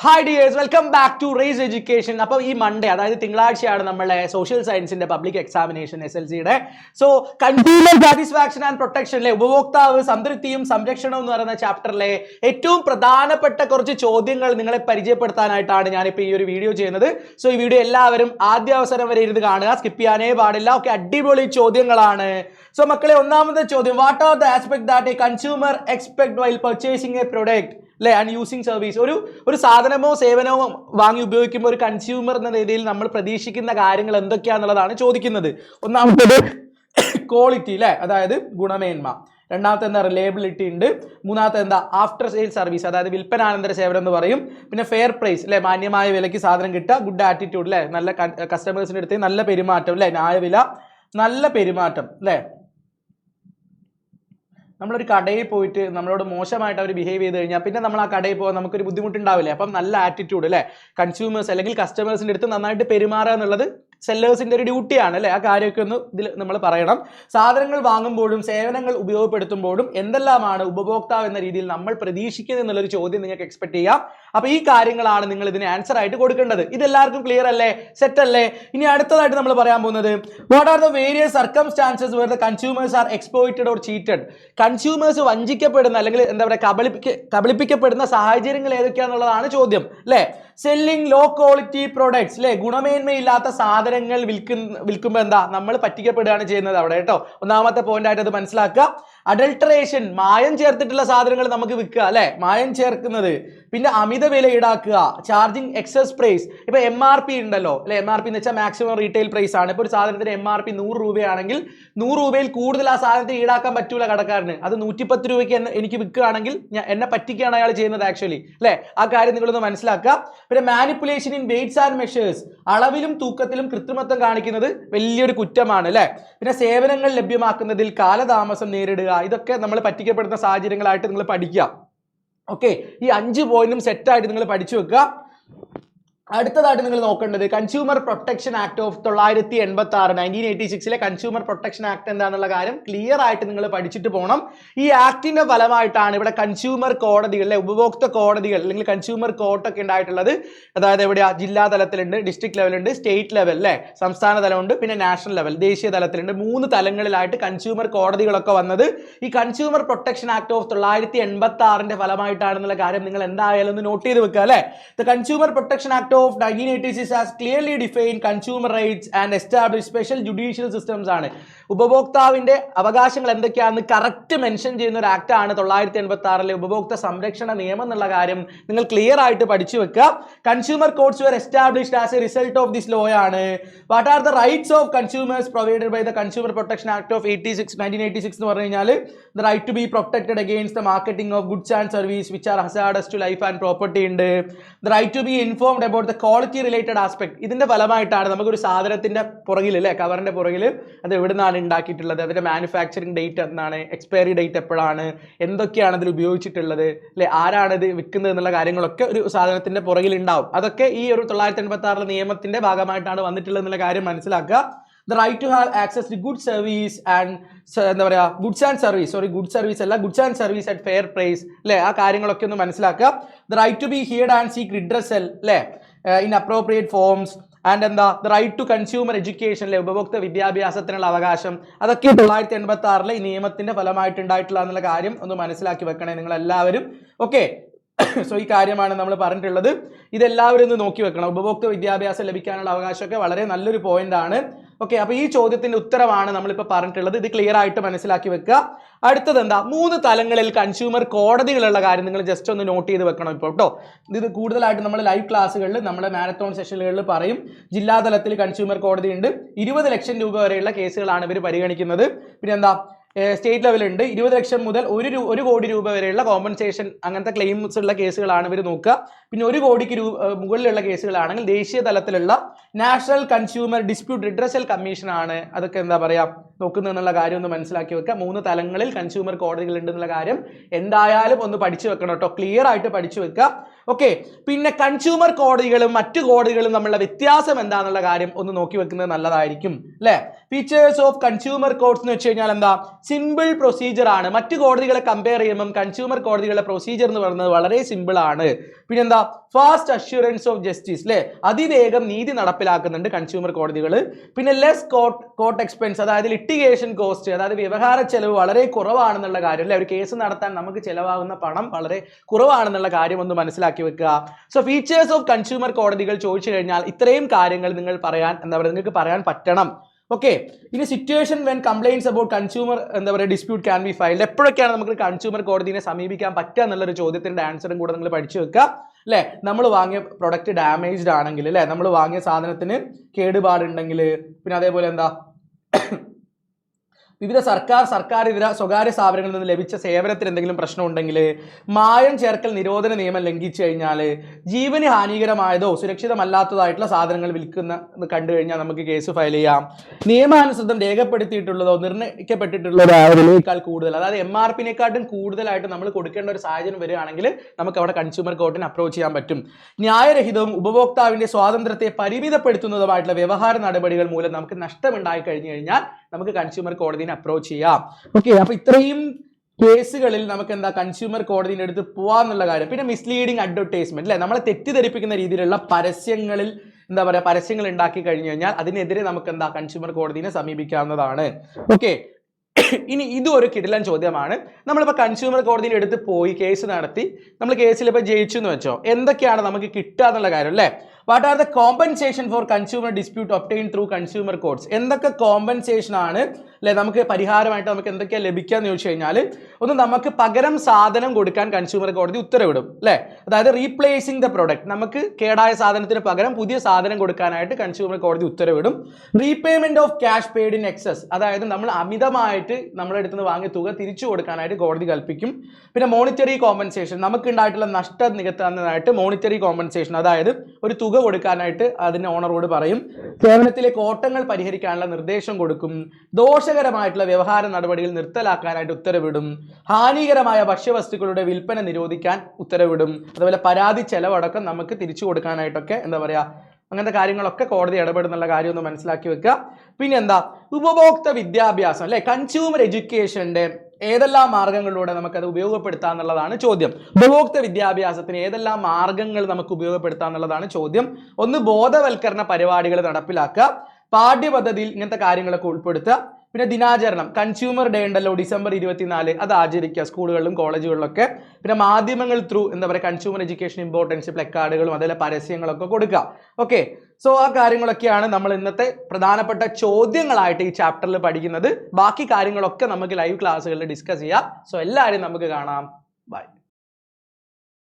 Hi dears, welcome back to race education. അപ്പോൾ ഈ Monday, അതായത് തിങ്കളാഴ്ചയാണ് നമ്മളെ സോഷ്യൽ സയൻസിന്റെ പബ്ലിക് എക്സാമിനേഷൻ SLCയുടെ. സോ കൺസ്യൂമർ സാറ്റിസ്ഫാക്ഷൻ ആൻഡ് പ്രൊട്ടക്ഷനിലെ ഉപഭോക്താവ് സംതൃപ്തിയും സംരക്ഷണവും എന്ന് പറയുന്ന ചാപ്റ്ററിലെ ഏറ്റവും പ്രധാനപ്പെട്ട കുറച്ച് ചോദ്യങ്ങൾ നിങ്ങളെ പരിചയപ്പെടുത്താനായിട്ടാണ് ഞാനിപ്പോൾ ഈ ഒരു വീഡിയോ ചെയ്യുന്നത്. സോ ഈ വീഡിയോ എല്ലാവരും ആദ്യ അവസരം വരെ ഇരുന്ന് കാണുക, സ്കിപ്പ് ചെയ്യാനേ പാടില്ല. ഓക്കെ, അടിപൊളി ചോദ്യങ്ങളാണ്. സോ മക്കളെ, ഒന്നാമത്തെ ചോദ്യം, what are the aspect that A consumer expect while purchasing A product അല്ലെ ആൻഡ് യൂസിങ് സർവീസ്. ഒരു സാധനമോ സേവനമോ വാങ്ങി ഉപയോഗിക്കുമ്പോൾ ഒരു കൺസ്യൂമർ എന്ന രീതിയിൽ നമ്മൾ പ്രതീക്ഷിക്കുന്ന കാര്യങ്ങൾ എന്തൊക്കെയാണെന്നുള്ളതാണ് ചോദിക്കുന്നത്. ഒന്നാമത്തേത് ക്വാളിറ്റി അല്ലെ, അതായത് ഗുണമേന്മ. രണ്ടാമത്തെ എന്താ, റിലയബിലിറ്റി ഉണ്ട്. മൂന്നാമത്തെ എന്താ, ആഫ്റ്റർ സെയിൽ സർവീസ്, അതായത് വിൽപ്പനാനന്തര സേവനം എന്ന് പറയും. പിന്നെ ഫെയർ പ്രൈസ് അല്ലെ, മാന്യമായ വിലയ്ക്ക് സാധനം കിട്ടുക. ഗുഡ് ആറ്റിറ്റ്യൂഡ് അല്ലെ, നല്ല കസ്റ്റമേഴ്സിന്റെ അടുത്ത് നല്ല പെരുമാറ്റം അല്ലെ, ന്യായവില, നല്ല പെരുമാറ്റം അല്ലെ. നമ്മളൊരു കടയിൽ പോയിട്ട് നമ്മളോട് മോശമായിട്ട് അവർ ബിഹേവ് ചെയ്ത് കഴിഞ്ഞാൽ പിന്നെ നമ്മൾ ആ കടയിൽ പോകാൻ നമുക്കൊരു ബുദ്ധിമുട്ടുണ്ടാവില്ലേ. അപ്പം നല്ല ആറ്റിറ്റ്യൂഡ് അല്ലെ, കൺസ്യൂമേഴ്സ് അല്ലെങ്കിൽ കസ്റ്റമേഴ്സിന്റെ അടുത്ത് നന്നായിട്ട് പെരുമാറുക എന്നുള്ളത് സെല്ലേഴ്സിന്റെ ഒരു ഡ്യൂട്ടിയാണ് അല്ലെ. ആ കാര്യമൊക്കെ ഒന്ന് ഇതിൽ നമ്മൾ പറയണം. സാധനങ്ങൾ വാങ്ങുമ്പോഴും സേവനങ്ങൾ ഉപയോഗപ്പെടുത്തുമ്പോഴും എന്തെല്ലാമാണ് ഉപഭോക്താവ് എന്ന രീതിയിൽ നമ്മൾ പ്രതീക്ഷിക്കുന്നത് എന്നുള്ളൊരു ചോദ്യം നിങ്ങൾക്ക് എക്സ്പെക്ട് ചെയ്യാം. അപ്പൊ ഈ കാര്യങ്ങളാണ് നിങ്ങൾ ഇതിന് ആൻസർ ആയിട്ട് കൊടുക്കേണ്ടത്. ഇതെല്ലാവർക്കും ക്ലിയർ അല്ലേ, സെറ്റ് അല്ലേ? ഇനി അടുത്തതായിട്ട് നമ്മൾ പറയാൻ പോകുന്നത്, what are the various circumstances where the consumers are exploited or cheated. Consumers വഞ്ചിക്കപ്പെടുന്ന അല്ലെങ്കിൽ എന്താ പറയുക കബളിപ്പിക്കപ്പെടുന്ന സാഹചര്യങ്ങൾ ഏതൊക്കെയാണെന്നുള്ളതാണ് ചോദ്യം അല്ലെ. സെല്ലിംഗ് ലോ ക്വാളിറ്റി പ്രൊഡക്ട്സ് അല്ലെ, ഗുണമേന്മയില്ലാത്ത സാധനങ്ങൾ വിൽക്കുമ്പോൾ എന്താ നമ്മൾ പറ്റിക്കപ്പെടുകയാണ് ചെയ്യുന്നത് അവിടെ കേട്ടോ. ഒന്നാമത്തെ പോയിന്റ് ആയിട്ട് അത് മനസ്സിലാക്കുക. അഡൾട്ടറേഷൻ, മായം ചേർത്തിട്ടുള്ള സാധനങ്ങൾ നമുക്ക് വിൽക്കുക അല്ലെ, മായം ചേർക്കുന്നത്. പിന്നെ അമിത വില ഈടാക്കുക, ചാർജിങ് എക്സസ് പ്രൈസ്. ഇപ്പൊ MRP ഉണ്ടല്ലോ അല്ലെ, MRP എന്ന് വെച്ചാൽ മാക്സിമം റീറ്റെയിൽ പ്രൈസ് ആണ്. ഇപ്പൊ ഒരു സാധനത്തിന് MRP 100 രൂപയാണെങ്കിൽ 100 രൂപയിൽ കൂടുതൽ ആ സാധനത്തിന് ഈടാക്കാൻ പറ്റൂല കടക്കാരന്. അത് 110 രൂപയ്ക്ക് എനിക്ക് വിൽക്കുകയാണെങ്കിൽ എന്നെ പറ്റിക്കുകയാണ് അയാൾ ചെയ്യുന്നത് ആക്ച്വലി അല്ലെ. ആ കാര്യം നിങ്ങളൊന്ന് മനസ്സിലാക്കുക. പിന്നെ manipulation in weights and measures, അളവിലും തൂക്കത്തിലും കൃത്രിമത്വം കാണിക്കുന്നത് വലിയൊരു കുറ്റമാണ് അല്ലെ. പിന്നെ സേവനങ്ങൾ ലഭ്യമാക്കുന്നതിൽ കാലതാമസം നേരിടുക, ഇതൊക്കെ നമ്മൾ പറ്റിക്കപ്പെടുന്ന സാഹചര്യങ്ങളായിട്ട് നിങ്ങൾ പഠിക്കുക. ഓക്കെ, ഈ 5 പോയിന്റും സെറ്റായിട്ട് നിങ്ങൾ പഠിച്ചു വെക്കുക. അടുത്തതായിട്ട് നിങ്ങൾ നോക്കേണ്ടത് consumer protection act of 1986 1986 consumer protection act എന്താണെന്നുള്ള കാര്യം ക്ലിയർ ആയിട്ട് നിങ്ങൾ പഠിച്ചിട്ട് പോകണം. ഈ ആക്ടിന്റെ ഫലമായിട്ടാണ് ഇവിടെ കൺസ്യൂമർ കോടതികൾ അല്ലെ, ഉപഭോക്തൃ കോടതികൾ അല്ലെങ്കിൽ കൺസ്യൂമർ കോർട്ടൊക്കെ ഉണ്ടായിട്ടുള്ളത്. അതായത് എവിടെയാ, ജില്ലാ തലത്തിലുണ്ട്, ഡിസ്ട്രിക്ട് ലെവലുണ്ട്, സ്റ്റേറ്റ് ലെവൽ അല്ലെ, സംസ്ഥാന തലമുണ്ട്, പിന്നെ നാഷണൽ ലെവൽ ദേശീയ തലത്തിലുണ്ട്. 3 തലങ്ങളിലായിട്ട് കൺസ്യൂമർ കോടതികളൊക്കെ വന്നത് ഈ കൺസ്യൂമർ പ്രൊട്ടക്ഷൻ ആക്ട് ഓഫ് 1986 ഫലമായിട്ടാണെന്നുള്ള കാര്യം നിങ്ങൾ എന്തായാലും ഒന്ന് നോട്ട് ചെയ്ത് വെക്കുക അല്ലെ. The consumer protection act of 1986 has clearly defined consumer rights and established special judicial systems ആണ്. ഉപഭോക്താവിന്റെ അവകാശങ്ങൾ എന്തൊക്കെയാണെന്ന് കറക്റ്റ് മെൻഷൻ ചെയ്യുന്ന ഒരു ആക്ട് ആണ് 1986 ഉപഭോക്തൃ സംരക്ഷണ നിയമം എന്നുള്ള കാര്യം നിങ്ങൾ ക്ലിയർ ആയിട്ട് പഠിച്ചു വെക്കുക. Consumer courts were established as a result of this law ആണ്. What are the rights of consumers provided by the Consumer Protection Act of 1986 എന്ന് പറഞ്ഞു കഴിഞ്ഞാൽ the right to be protected against the marketing of goods and service which are hazardous to life and property ഉണ്ട്. The right to be informed about the quality related aspect. ഇതിന്റെ ഫലമായിട്ടാണ് നമുക്കൊരു സാധനത്തിന്റെ പുറകിൽ അല്ലെ, കവറിന്റെ പുറകിൽ അത് എവിടുന്നാണ് ഉണ്ടാക്കിയിട്ടുള്ളത്, അതിന്റെ മാനുഫാക്ചറിങ് ഡേറ്റ് എന്നാണ്, എക്സ്പയറി ഡേറ്റ് എപ്പോഴാണ്, എന്തൊക്കെയാണ് അതിൽ ഉപയോഗിച്ചിട്ടുള്ളത് അല്ലെ, ആരാണ് ഇത് വിൽക്കുന്നത് എന്നുള്ള കാര്യങ്ങളൊക്കെ ഒരു സാധനത്തിന്റെ പുറകിൽ ഉണ്ടാവും. അതൊക്കെ ഈ ഒരു 1986 നിയമത്തിന്റെ ഭാഗമായിട്ടാണ് വന്നിട്ടുള്ളത് എന്നുള്ള കാര്യം മനസ്സിലാക്കുക. The right to have access to good service and എന്താ പറയാ, goods and service at fair price അല്ലെ, ആ കാര്യങ്ങളൊക്കെ ഒന്ന് മനസ്സിലാക്കുക. The right to be heard and seek redressal അല്ലെ in appropriate forms and എന്താ, the right to consumer education അല്ലെ, ഉപഭോക്തൃ വിദ്യാഭ്യാസത്തിനുള്ള അവകാശം. അതൊക്കെ 1986 ഈ നിയമത്തിന്റെ ഫലമായിട്ടുണ്ടായിട്ടുള്ള എന്നുള്ള കാര്യം ഒന്ന് മനസ്സിലാക്കി വെക്കണേ നിങ്ങൾ എല്ലാവരും. ഓക്കെ, സോ ഈ കാര്യമാണ് നമ്മൾ പറഞ്ഞിട്ടുള്ളത്. ഇതെല്ലാവരും ഒന്ന് നോക്കി വെക്കണം. ഉപഭോക്തൃ വിദ്യാഭ്യാസം ലഭിക്കാനുള്ള അവകാശമൊക്കെ വളരെ നല്ലൊരു പോയിന്റ് ആണ്. ഓക്കെ, അപ്പൊ ഈ ചോദ്യത്തിന്റെ ഉത്തരമാണ് നമ്മളിപ്പോൾ പറഞ്ഞിട്ടുള്ളത്. ഇത് ക്ലിയർ ആയിട്ട് മനസ്സിലാക്കി വെക്കുക. അടുത്തത് എന്താ, 3 തലങ്ങളിൽ കൺസ്യൂമർ കോടതികളുള്ള കാര്യം നിങ്ങൾ ജസ്റ്റ് ഒന്ന് നോട്ട് ചെയ്ത് വെക്കണം ഇപ്പോൾ കേട്ടോ. ഇത് കൂടുതലായിട്ട് നമ്മൾ ലൈവ് ക്ലാസ്സുകളിൽ നമ്മുടെ മാരത്തോൺ സെഷനുകളിൽ പറയും. ജില്ലാ തലത്തിൽ കൺസ്യൂമർ കോടതി ഉണ്ട്. 20 ലക്ഷം രൂപ വരെയുള്ള കേസുകളാണ് ഇവർ പരിഗണിക്കുന്നത്. പിന്നെ എന്താ, സ്റ്റേറ്റ് ലെവലുണ്ട്. 20 ലക്ഷം മുതൽ 1 കോടി രൂപ വരെയുള്ള കോമ്പൻസേഷൻ അങ്ങനത്തെ ക്ലെയിംസ് ഉള്ള കേസുകളാണ് ഇവർ നോക്കുക. പിന്നെ 1 കോടിക്ക് മുകളിലുള്ള കേസുകളാണെങ്കിൽ ദേശീയ തലത്തിലുള്ള national consumer dispute redressal commission ആണ് അതൊക്കെ എന്താ പറയാ നോക്കുന്നത് എന്നുള്ള കാര്യം ഒന്ന് മനസ്സിലാക്കി വെക്കുക. 3 തലങ്ങളിൽ കൺസ്യൂമർ കോടതികൾ ഉണ്ടെന്നുള്ള കാര്യം എന്തായാലും ഒന്ന് പഠിച്ചു വെക്കണം കേട്ടോ, ക്ലിയർ ആയിട്ട് പഠിച്ചു വെക്കുക. ഓക്കെ, പിന്നെ കൺസ്യൂമർ കോടതികളും മറ്റു കോടതികളും തമ്മിലുള്ള വ്യത്യാസം എന്താണെന്നുള്ള കാര്യം ഒന്ന് നോക്കി വെക്കുന്നത് നല്ലതായിരിക്കും അല്ലെ. ഫീച്ചേഴ്സ് ഓഫ് കൺസ്യൂമർ കോഡ്സ് എന്ന് വെച്ച് കഴിഞ്ഞാൽ എന്താ, സിമ്പിൾ പ്രൊസീജിയർ ആണ്. മറ്റു കോടതികളെ കമ്പയർ ചെയ്യുമ്പോൾ കൺസ്യൂമർ കോടതികളുടെ പ്രൊസീജിയർ എന്ന് പറയുന്നത് വളരെ സിമ്പിൾ ആണ്. പിന്നെന്താ, ഫാസ്റ്റ് അഷ്യൂറൻസ് ഓഫ് ജസ്റ്റിസ് അല്ലെ, അതിവേഗം നീതി നടപ്പിലാക്കുന്നുണ്ട് കൺസ്യൂമർ കോടതികൾ. പിന്നെ ലെസ് കോർട്ട് എക്സ്പെൻസ്, അതായത് ലിറ്റിഗേഷൻ കോസ്റ്റ്, അതായത് വ്യവഹാര ചെലവ് വളരെ കുറവാണെന്നുള്ള കാര്യം അല്ലെ, ഒരു കേസ് നടത്താൻ നമുക്ക് ചെലവാകുന്ന പണം വളരെ കുറവാണെന്നുള്ള കാര്യം ഒന്ന് മനസ്സിലാക്കി വെക്കുക. സോ ഫീച്ചേഴ്സ് ഓഫ് കൺസ്യൂമർ കോടതികൾ ചോദിച്ചു കഴിഞ്ഞാൽ ഇത്രയും കാര്യങ്ങൾ നിങ്ങൾ പറയാൻ എന്താ പറയുക, നിങ്ങൾക്ക് പറയാൻ പറ്റണം. ഓക്കെ, ഇനി situation when complaints about consumer എന്താ പറയുക ഡിസ്പ്യൂട്ട് ക്യാൻ ബി ഫൈൽഡ്, എപ്പോഴൊക്കെയാണ് നമുക്ക് കൺസ്യൂമർ കോടതിയെ സമീപിക്കാൻ പറ്റുക എന്നുള്ളൊരു ചോദ്യത്തിന്റെ ആൻസറും കൂടെ നിങ്ങൾ പഠിച്ചു വെക്കുക അല്ലെ. നമ്മൾ വാങ്ങിയ പ്രൊഡക്റ്റ് ഡാമേജ്ഡ് ആണെങ്കിൽ അല്ലെ, നമ്മൾ വാങ്ങിയ സാധനത്തിന് കേടുപാടുണ്ടെങ്കിൽ, പിന്നെ അതേപോലെ എന്താ വിവിധ സർക്കാർ ഇതര സ്വകാര്യ സ്ഥാപനങ്ങളിൽ നിന്ന് ലഭിച്ച സേവനത്തിന് എന്തെങ്കിലും പ്രശ്നം ഉണ്ടെങ്കിൽ, മായം ചേർക്കൽ നിരോധന നിയമം ലംഘിച്ചു കഴിഞ്ഞാൽ, ജീവന് ഹാനികരമായതോ സുരക്ഷിതമല്ലാത്തതായിട്ടുള്ള സാധനങ്ങൾ വിൽക്കുന്ന കണ്ടു കഴിഞ്ഞാൽ നമുക്ക് കേസ് ഫയൽ ചെയ്യാം. നിയമാനുസൃതം രേഖപ്പെടുത്തിയിട്ടുള്ളതോ നിർണ്ണയിക്കപ്പെട്ടിട്ടുള്ളതോ ആയതിനേക്കാൾ കൂടുതൽ, അതായത് MRPനെക്കാട്ടും കൂടുതലായിട്ട് നമ്മൾ കൊടുക്കേണ്ട ഒരു സാഹചര്യം വരികയാണെങ്കിൽ നമുക്ക് അവിടെ കൺസ്യൂമർ കോർട്ടിനെ അപ്രോച്ച് ചെയ്യാൻ പറ്റും. ന്യായരഹിതവും ഉപഭോക്താവിന്റെ സ്വാതന്ത്ര്യത്തെ പരിമിതപ്പെടുത്തുന്നതുമായിട്ടുള്ള വ്യവഹാര നടപടികൾ മൂലം നമുക്ക് നഷ്ടമുണ്ടായി കഴിഞ്ഞു കഴിഞ്ഞാൽ നമുക്ക് കൺസ്യൂമർ കോടതിനെ അപ്രോച്ച് ചെയ്യാം. ഓക്കെ, അപ്പൊ ഇത്രയും കേസുകളിൽ നമുക്ക് എന്താ കൺസ്യൂമർ കോടതിയുടെ അടുത്ത് പോവാന്നുള്ള കാര്യം. പിന്നെ മിസ്ലീഡിങ് അഡ്വർടൈസ്മെന്റ് അല്ലെ, നമ്മളെ തെറ്റിദ്ധരിപ്പിക്കുന്ന രീതിയിലുള്ള പരസ്യങ്ങളിൽ എന്താ പറയുക, പരസ്യങ്ങൾ ഉണ്ടാക്കി കഴിഞ്ഞു കഴിഞ്ഞാൽ അതിനെതിരെ നമുക്ക് എന്താ കൺസ്യൂമർ കോടതിനെ സമീപിക്കാവുന്നതാണ്. ഓക്കെ, ഇനി ഇതും ഒരു കിടിലൻ ചോദ്യമാണ്. നമ്മളിപ്പോൾ കൺസ്യൂമർ കോടതിയുടെ അടുത്ത് പോയി കേസ് നടത്തി, നമ്മൾ കേസിൽ ഇപ്പോൾ ജയിച്ചു എന്ന് വെച്ചോ, എന്തൊക്കെയാണ് നമുക്ക് കിട്ടുക എന്നുള്ള കാര്യം അല്ലേ. What are the compensation for consumer dispute obtain through consumer codes, എന്തൊക്കെ കോമ്പൻസേഷൻ ആണ് അല്ലെ, നമുക്ക് പരിഹാരമായിട്ട് നമുക്ക് എന്തൊക്കെയാണ് ലഭിക്കാന്ന് ചോദിച്ചു കഴിഞ്ഞാൽ, ഒന്ന് നമുക്ക് പകരം സാധനം കൊടുക്കാൻ കൺസ്യൂമർ കോടതി ഉത്തരവിടും അല്ലെ, അതായത് റീപ്ലേസിംഗ് ദ പ്രൊഡക്റ്റ്, നമുക്ക് കേടായ സാധനത്തിന് പകരം പുതിയ സാധനം കൊടുക്കാനായിട്ട് കൺസ്യൂമർ കോടതി ഉത്തരവിടും. Repayment of cash paid in excess, അതായത് നമ്മൾ അമിതമായിട്ട് നമ്മുടെ അടുത്ത് നിന്ന് വാങ്ങിയ തുക തിരിച്ചു കൊടുക്കാനായിട്ട് കോടതി കൽപ്പിക്കും. പിന്നെ മോണിറ്ററി കോമ്പൻസേഷൻ, നമുക്ക് ഉണ്ടായിട്ടുള്ള നഷ്ടം നികത്താനായിട്ട് മോണിറ്ററി കോമ്പൻസേഷൻ, അതായത് ഒരു തുക കൊടുക്കാനായിട്ട് അതിന്റെ ഓണറോട് പറയും. സേവനത്തിലെ കോട്ടങ്ങൾ പരിഹരിക്കാനുള്ള നിർദ്ദേശം കൊടുക്കും. ദോഷകരമായിട്ടുള്ള വ്യവഹാര നടപടികൾ നിർത്തലാക്കാനായിട്ട് ഉത്തരവിടും. ഹാനികരമായ ഭക്ഷ്യവസ്തുക്കളുടെ വിൽപ്പന നിരോധിക്കാൻ ഉത്തരവിടും. അതുപോലെ പരാതി ചെലവടക്കം നമുക്ക് തിരിച്ചു കൊടുക്കാനായിട്ടൊക്കെ എന്താ പറയാ, അങ്ങനത്തെ കാര്യങ്ങളൊക്കെ കോടതി ഇടപെടുന്നുള്ള കാര്യം ഒന്ന് മനസ്സിലാക്കി വെക്കുക. പിന്നെ എന്താ, ഉപഭോക്തൃ വിദ്യാഭ്യാസം അല്ലെ, കൺസ്യൂമർ എഡ്യൂക്കേഷന്റെ ഏതെല്ലാം മാർഗങ്ങളിലൂടെ നമുക്കത് ഉപയോഗപ്പെടുത്താം എന്നുള്ളതാണ് ചോദ്യം. ഉപഭോക്തൃ വിദ്യാഭ്യാസത്തിന് ഏതെല്ലാം മാർഗങ്ങൾ നമുക്ക് ഉപയോഗപ്പെടുത്താം എന്നുള്ളതാണ് ചോദ്യം. ഒന്ന്, ബോധവൽക്കരണ പരിപാടികൾ നടപ്പിലാക്കുക, പാഠ്യപദ്ധതിയിൽ ഇങ്ങനത്തെ കാര്യങ്ങളൊക്കെ ഉൾപ്പെടുത്തുക. പിന്നെ ദിനാചരണം, കൺസ്യൂമർ ഡേ ഉണ്ടല്ലോ December 24, അത് ആചരിക്കുക സ്കൂളുകളിലും കോളേജുകളിലൊക്കെ. പിന്നെ മാധ്യമങ്ങൾ ത്രൂ എന്താ പറയുക കൺസ്യൂമർ എഡ്യൂക്കേഷൻ ഇമ്പോർട്ടൻസ് പ്ലക്കാർഡുകളും അതേപോലെ പരസ്യങ്ങളൊക്കെ കൊടുക്കുക. ഓക്കെ, സോ ആ കാര്യങ്ങളൊക്കെയാണ് നമ്മൾ ഇന്നത്തെ പ്രധാനപ്പെട്ട ചോദ്യങ്ങളായിട്ട് ഈ ചാപ്റ്ററിൽ പഠിക്കുന്നത്. ബാക്കി കാര്യങ്ങളൊക്കെ നമുക്ക് ലൈവ് ക്ലാസ്സുകളിൽ ഡിസ്കസ് ചെയ്യാം. സോ എല്ലാവരും നമുക്ക് കാണാം. ബൈ.